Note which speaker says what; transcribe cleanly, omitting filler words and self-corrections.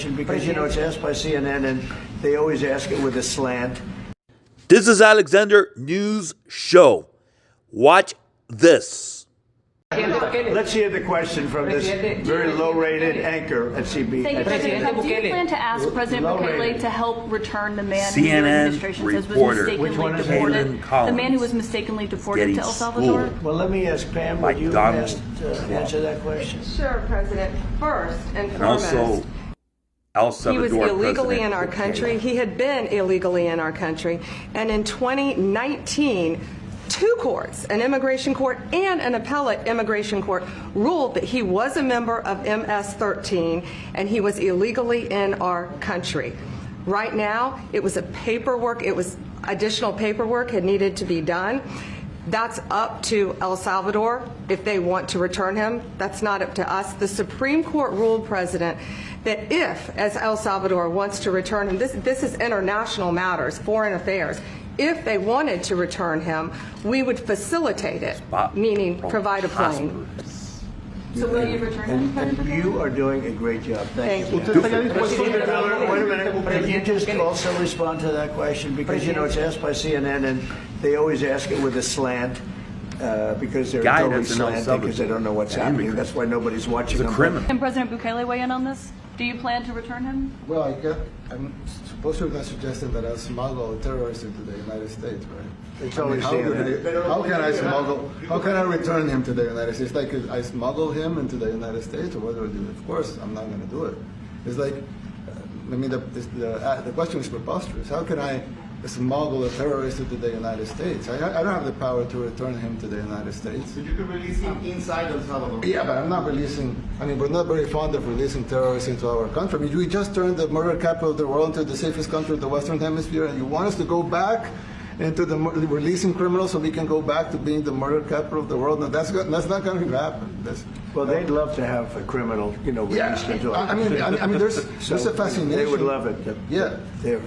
Speaker 1: Because, you know, it's asked by CNN, and they always ask it with a slant.
Speaker 2: This is Alexander News Show. Watch this.
Speaker 1: Let's hear the question from this very low-rated anchor at CB.
Speaker 3: Thank you, President. Do you plan to ask President Bukele to help return the man who your
Speaker 2: CNN
Speaker 3: administration says was
Speaker 2: reporter.
Speaker 3: mistakenly
Speaker 2: Kaitlan
Speaker 3: deported? The man who was mistakenly deported to El Salvador?
Speaker 1: Well, let me ask Pam, would you answer that question?
Speaker 4: Sure, President. First and
Speaker 2: And
Speaker 4: foremost,
Speaker 2: also, El
Speaker 4: he was
Speaker 2: Salvador
Speaker 4: illegally
Speaker 2: President
Speaker 4: in our
Speaker 2: Bukele.
Speaker 4: country. He had been illegally in our country. And in 2019, two courts, an immigration court and an appellate immigration court, ruled that he was a member of MS-13 and he was illegally in our country. Right now, it was additional paperwork had needed to be done. That's up to El Salvador if they want to return him. That's not up to us. The Supreme Court ruled, President, that if, as El Salvador wants to return him, this is international matters, foreign affairs. If they wanted to return him, we would facilitate it, meaning provide a plane.
Speaker 3: So will you return him, President
Speaker 1: And
Speaker 3: Bukele?
Speaker 1: you are doing a great job. Thank you.
Speaker 4: Thank
Speaker 1: Miller, wait a minute. Can you just also respond to that question? Because, you know, it's asked by CNN, and they always ask it with a slant. Because they're
Speaker 2: Guy
Speaker 1: totally
Speaker 2: that's in El
Speaker 1: slanted
Speaker 2: Salvador.
Speaker 1: because they don't know what's
Speaker 2: An
Speaker 1: happening.
Speaker 2: immigrant.
Speaker 1: That's why nobody's watching
Speaker 2: He's a
Speaker 1: them.
Speaker 2: criminal.
Speaker 3: Can President Bukele weigh in on this? Do you plan to return him?
Speaker 5: Well, I'm supposed to have suggested that I smuggle terrorists into the United States, right?
Speaker 1: It's always CNN.
Speaker 5: How can I smuggle? How can I return him to the United States? Like I smuggle him into the United States, or what do I do? Of course, I'm not going to do it. It's like, I mean, the question is preposterous. How can I smuggle a terrorist into the United States? I don't have the power to return him to the United States.
Speaker 6: But you can release him inside El Salvador.
Speaker 5: Yeah, but I'm not releasing. I mean, we're not very fond of releasing terrorists into our country. I mean, we just turned the murder capital of the world into the safest country of the Western Hemisphere, and you want us to go back into the releasing criminals so we can go back to being the murder capital of the world? No, that's not going to happen.
Speaker 1: Well, they'd love to have a criminal, you know, released into
Speaker 5: I mean, there's a fascination.
Speaker 1: They would love it.
Speaker 5: Yeah.
Speaker 1: They're